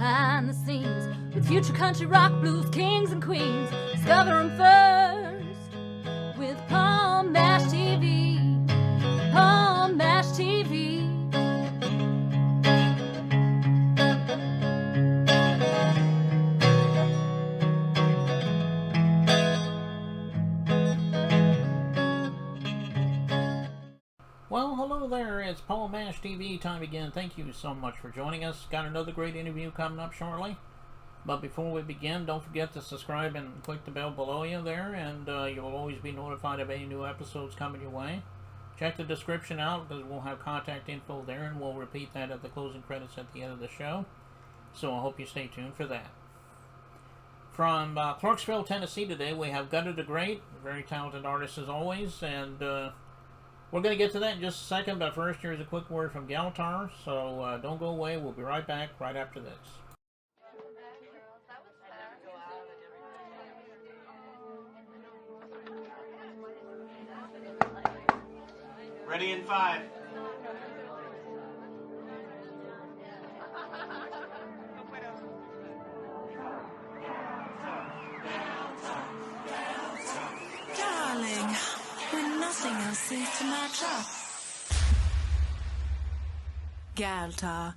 behind the scenes with future country rock blues kings and queens. Discover them first with Palm Mash TV. Palm Mash TV. Well, hello there. It's Paul Mash TV time again. Thank you so much for joining us. Got another great interview coming up shortly. But before we begin, don't forget to subscribe and click the bell below you there, and you'll always be notified of any new episodes coming your way. Check the description out because we'll have contact info there, and we'll repeat that at the closing credits at the end of the show. So I hope you stay tuned for that. From Clarksville, Tennessee today, we have Gutter the Great, a very talented artist as always, and we're going to get to that in just a second, but first here's a quick word from Galtar, so don't go away. We'll be right back right after this. Ready in 5. Darling, when nothing else seems to match up. Galtar,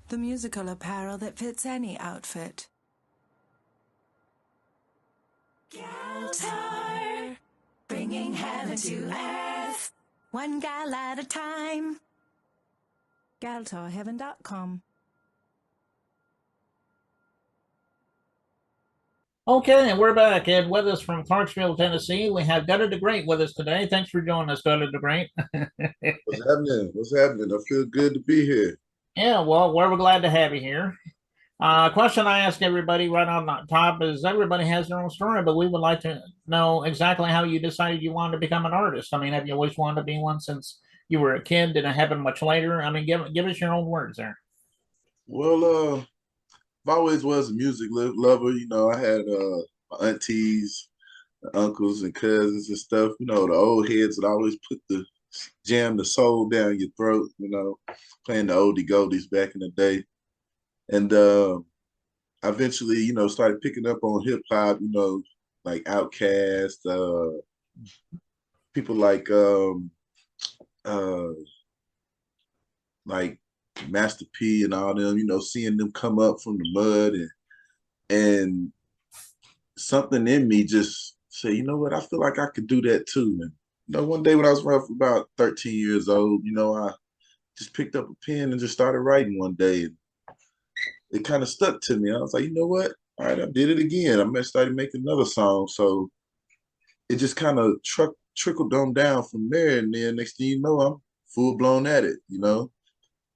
the musical apparel that fits any outfit. Galtar, bringing heaven to earth, one gal at a time. GaltarHeaven.com. Okay, and we're back. And with us from Clarksville, Tennessee, we have Gutter the Great with us today. Thanks for joining us, Gutter the Great. What's happening? What's happening? I feel good to be here. Yeah, well, we're glad to have you here. Question I ask everybody right on the top is everybody has their own story, but we would like to know exactly how you decided you wanted to become an artist. I mean, have you always wanted to be one since you were a kid? Did it happen much later? I mean, give us your own words there. Well, I always was a music lover. You know, I had my aunties, uncles, and cousins and stuff. You know, the old heads would always put jam the soul down your throat. You know, playing the oldie goldies back in the day, and I eventually, you know, started picking up on hip hop. You know, like Outkast, people like Master P and all them, you know, seeing them come up from the mud and something in me just say, you know what, I feel like I could do that too. And you know, one day when I was around for about 13 years old, you know, I just picked up a pen and just started writing one day. And it kind of stuck to me. I was like, you know what? All right, I did it again. I started making another song. So it just kind of trickled on down from there. And then next thing you know, I'm full blown at it, you know.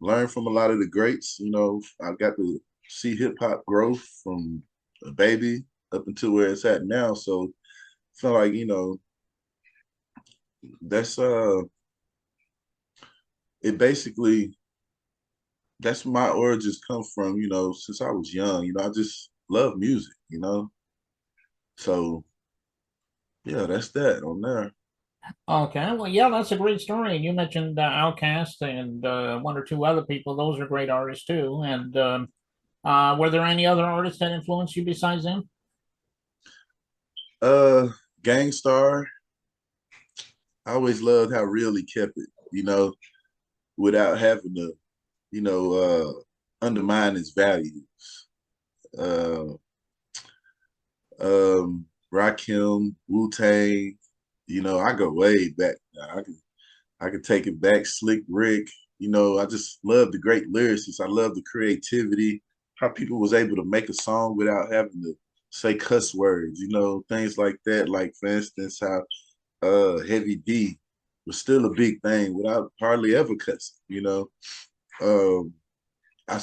Learn from a lot of the greats. You know, I got to see hip hop growth from a baby up until where it's at now. So I feel like, you know, that's it basically, that's where my origins come from, you know, since I was young. You know, I just love music, you know. So yeah, that's that on there. Okay, well, yeah, that's a great story. And you mentioned Outkast and one or two other people. Those are great artists too. And were there any other artists that influenced you besides them? Gangstar. I always loved how real he kept it, you know, without having to, you know, undermine his values. Rakim, Wu-Tang, you know, I go way back now. I could take it back. Slick Rick, you know, I just love the great lyricists. I love the creativity, how people was able to make a song without having to say cuss words, you know, things like that. Like for instance, how Heavy D was still a big thing without hardly ever cussing, you know. I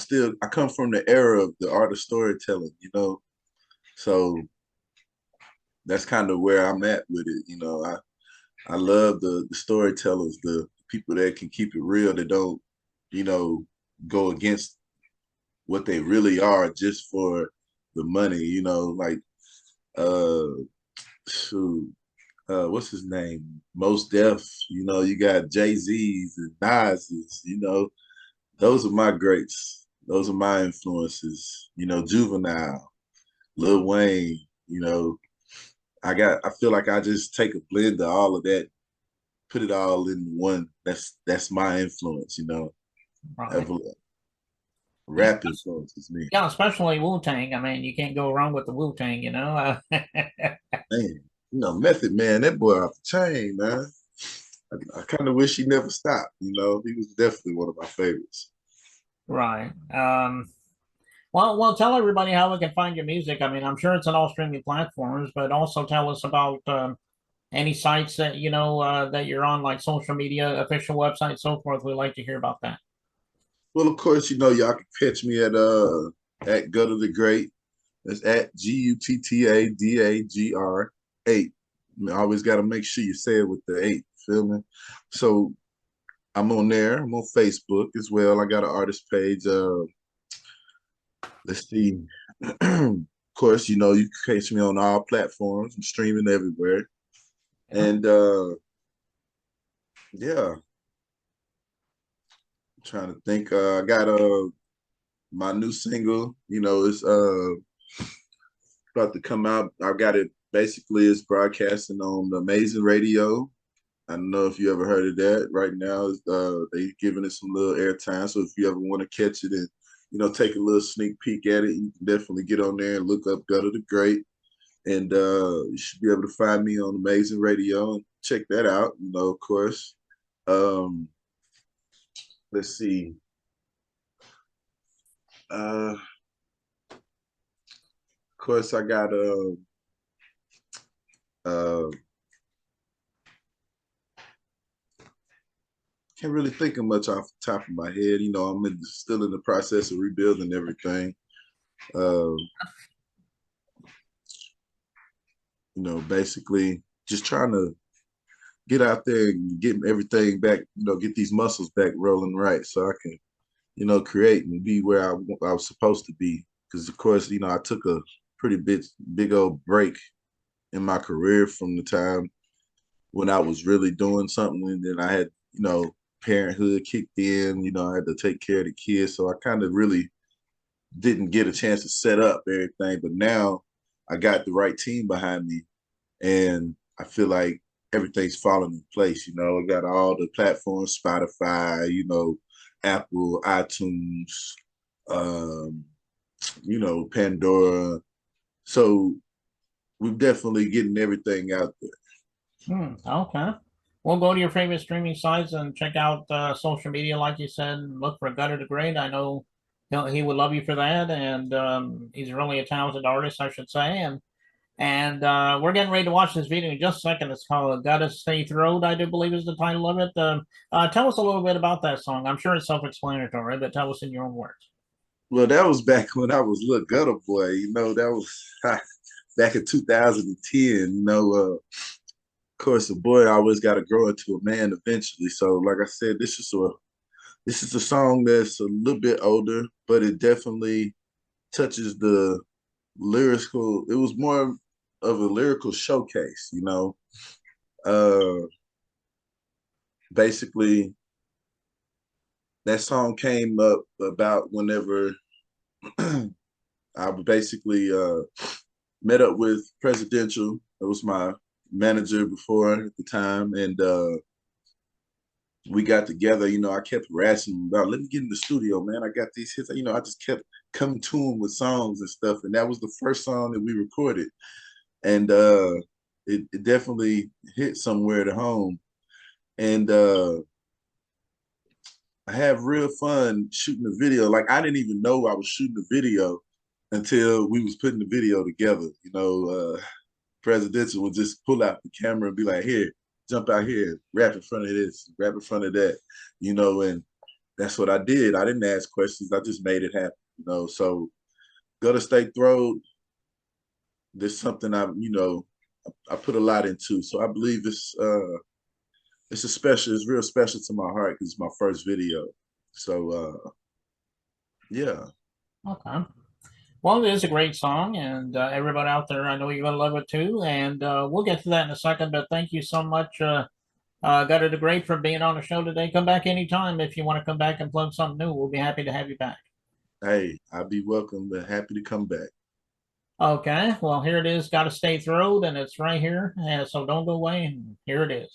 come from the era of the art of storytelling, you know. So that's kind of where I'm at with it. You know, I love the storytellers, the people that can keep it real, that don't, you know, go against what they really are just for the money, you know, like what's his name? Most Def, you know, you got Jay-Z's and Nas's, you know, those are my greats. those are my influences. You know, Juvenile, Lil Wayne. You know, I feel like I just take a blend of all of that, put it all in one. That's my influence. You know, Right. Ever, Yeah, rap influences me. yeah, especially Wu Tang. I mean, you can't go wrong with the Wu Tang, you know. Man, you know, Method Man, that boy off the chain, man. I kind of wish he never stopped. You know, he was definitely one of my favorites. Right. Well, tell everybody how we can find your music. I mean, I'm sure it's on all streaming platforms, but also tell us about any sites that you know that you're on, like social media, official websites, so forth. We'd like to hear about that. Well, of course, you know, y'all can catch me at Gutter the Great. That's at GUTTADAGR 8. I always got to make sure you say it with the 8. Feel me? So I'm on there. I'm on Facebook as well. I got an artist page. Let's see. Of course, you know, you can catch me on all platforms. I'm streaming everywhere. Yeah. And yeah, I'm trying to think. I got my new single, you know, it's about to come out. I got it basically it's broadcasting on the Amazing Radio. I don't know if you ever heard of that. Right now, they giving it some little airtime. So if you ever want to catch it and you know take a little sneak peek at it, you can definitely get on there and look up Gutter the Great, and you should be able to find me on Amazing Radio and check that out. You know, of course. Um, let's see. Of course, I got uh, can't really think of much off the top of my head. You know, still in the process of rebuilding everything. Uh, you know, basically just trying to get out there and get everything back, you know, get these muscles back rolling right so I can, you know, create and be where I was supposed to be. Because, of course, you know, I took a pretty big old break in my career from the time when I was really doing something. And then I had, you know, parenthood kicked in, you know, I had to take care of the kids. So I kind of really didn't get a chance to set up everything. But now I got the right team behind me and I feel like everything's falling in place. You know, I got all the platforms, Spotify, you know, Apple, iTunes, um, you know, Pandora. So we're definitely getting everything out there. Okay. We'll go to your favorite streaming sites and check out social media, like you said. Look for Gutter the Great. I know he would love you for that, and he's really a talented artist, I should say. And we're getting ready to watch this video in just a second. It's called "Gotta Stay Throwed," I do believe is the title of it. Tell us a little bit about that song. I'm sure it's self-explanatory, but tell us in your own words. Well, that was back when I was little gutter boy. You know, that was back in 2010. You know, of course, a boy always got to grow into a man eventually. So, like I said, this is a song that's a little bit older, but it definitely touches the lyrical. It was more of a lyrical showcase. You know, uh, basically that song came up about whenever I basically met up with Presidential. It was my manager before at the time, and we got together. You know, I kept harassing him about, let me get in the studio, man. I got these hits. You know, I just kept coming to him with songs and stuff, and that was the first song that we recorded, and it definitely hit somewhere to home, and I have real fun shooting the video. Like I didn't even know I was shooting the video until we was putting the video together. You know, Presidential would just pull out the camera and be like, "Here, jump out here, rap in front of this, rap in front of that." You know, and that's what I did. I didn't ask questions. I just made it happen. You know, so Gutter Stay Throwed. There's something you know, I put a lot into. So I believe it's real special to my heart because it's my first video. So yeah. Okay. Well, it is a great song, and everybody out there, I know you're going to love it too. And we'll get to that in a second. But thank you so much, Gutter the Great, for being on the show today. Come back anytime if you want to come back and plug something new. We'll be happy to have you back. Hey, I'll be welcome, but happy to come back. Okay, well, here it is. Gotta Stay Thrilled, and it's right here. So don't go away, and here it is.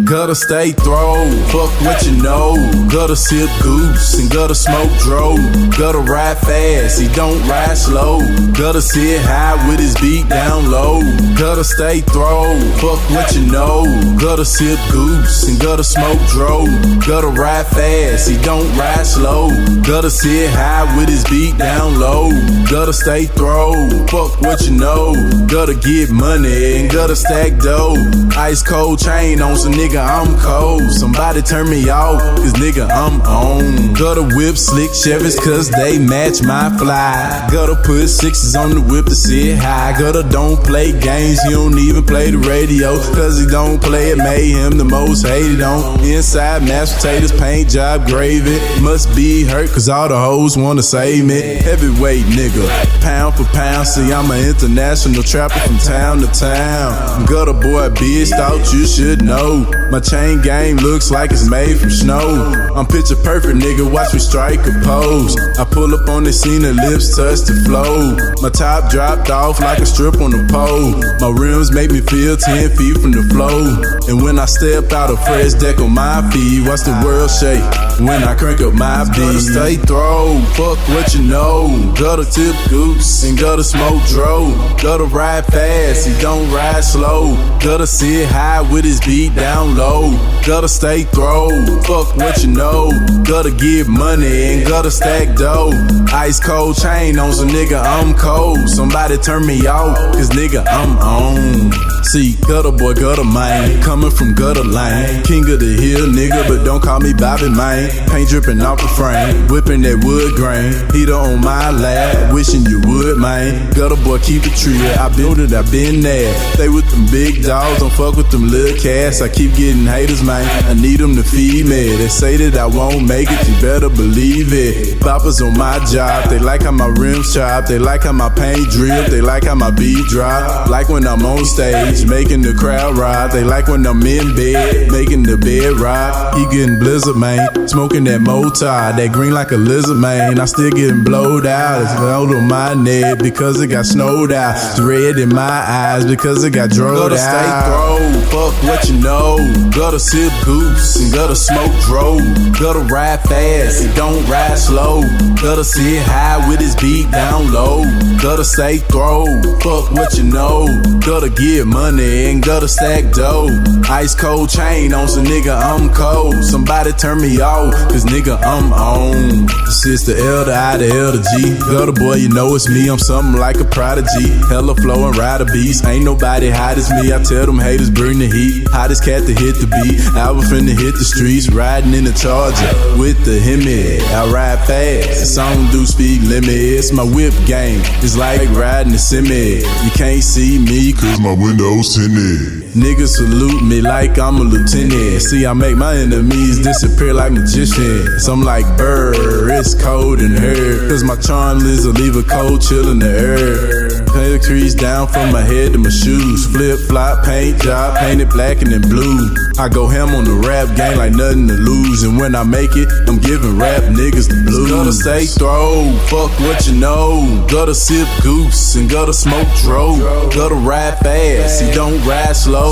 Gotta stay throw, fuck what you know. Gotta sip goose and gotta smoke dro. Gotta ride fast, he don't ride slow. Gotta sit high with his beat down low. Gotta stay throw, fuck what you know. Gotta sip goose and gotta smoke dro. Gotta ride fast, he don't ride slow. Gotta sit high with his beat down low. Gotta stay throw, fuck what you know. Gotta get money and gotta stack dough. Ice cold chain on some nigga, I'm cold. Somebody turn me off, cause nigga, I'm on. Gotta whip slick Chevys, cause they match my fly. Gotta put sixes on the whip to sit high. Gotta don't play games, he don't even play the radio. Cause he don't play it, made him the most hated on. Inside mashed potatoes, paint job, gravy. Must be hurt, cause all the hoes wanna save me. Heavyweight nigga, pound for pound. See, I'm an international trapper from town to town. Gutter boy, bitch, thought you should know. My chain game looks like it's made from snow. I'm picture perfect, nigga, watch me strike a pose. I pull up on the scene, the lips touch the flow. My top dropped off like a strip on the pole. My rims make me feel 10 feet from the flow. And when I step out, a fresh deck on my feet, watch the world shake when I crank up my beat. Stay throw, fuck what you know. Gotta tip goose and gotta smoke dro. Gotta ride fast, he don't ride slow. Gotta sit high with his beat down low. Gotta stay throw, fuck what you know. Gotta get money and gotta stack dough. Ice cold chain on some nigga, I'm cold. Somebody turn me off, cause nigga, I'm on. See, gutter boy, gutter man, coming from gutter lane. King of the hill, nigga, but don't call me Bobby, man. Paint dripping off the frame, whipping that wood grain. Heater on my lap, wishing you would, man. Gutter boy, keep it real, I built it, I been there. Stay with them big dogs, don't fuck with them little cats. I keep getting haters, man, I need them to feed me. They say that I won't make it, you better believe it. Boppers on my job, they like how my rims chop. They like how my paint drip, they like how my beat drop. Like when I'm on stage, making the crowd ride. They like when I'm in bed, making the bed rock. He getting blizzard, man, smoking that motar. That green like a lizard, man, I still getting blowed out. It's gold on my neck because it got snowed out. It's red in my eyes because it got drove out. Gotta stay throw, fuck what you know. Gotta sip goose and gotta smoke dro. Gotta ride fast and don't ride slow. Gotta sit high with his beat down low. Gotta stay throw, fuck what you know. Gotta get money and gotta stack dough. Ice cold chain on some nigga, I'm cold. Somebody turn me off, cause nigga, I'm on. This is the L, the I, the L, the G. Gutter boy, you know it's me, I'm something like a prodigy. Hella flow and ride a beast, ain't nobody hot as me. I tell them haters bring the heat, hottest cat to hit the beat. Album finna hit the streets, riding in the Charger with the Hemi. I ride fast, the song do speed limit. It's my whip game, it's like riding a semi. You can't see me cause my window's tinted. Niggas salute me like I'm a lieutenant. See, I make my enemies disappear like magicians. I'm like Burr, it's cold in here, cause my charm lizard leave a cold chill in the air. Paint the crease down from my head to my shoes. Flip flop paint job, painted black and then blue. I go ham on the rap game like nothing to lose. And when I make it, I'm giving rap niggas the blues. Gotta stay throw, fuck what you know. Gotta sip goose and gotta smoke dro. Gotta ride fast, he don't ride slow.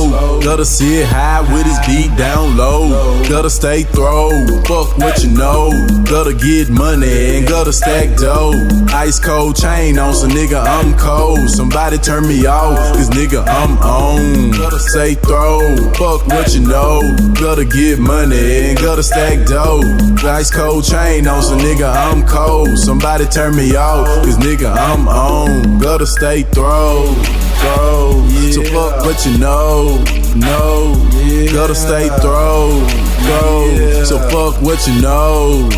Gotta sit high with his beat down low. Gotta stay throw, fuck what you know. Gotta get money and gotta stack dough. Ice cold chain on some nigga, I'm cold. Somebody turn me off, cause nigga, I'm on. Gotta stay throw, fuck what you know. Gotta get money and gotta stack dough. Ice cold chain on some nigga, I'm cold. Somebody turn me off, cause nigga, I'm on. Gotta stay throw. So fuck what you know. Gotta stay throw. So fuck what you know.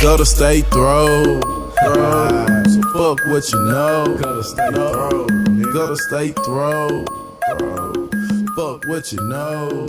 Gotta stay throw. So fuck what you know. Gotta stay throw. Gotta stay throw. Fuck what you know.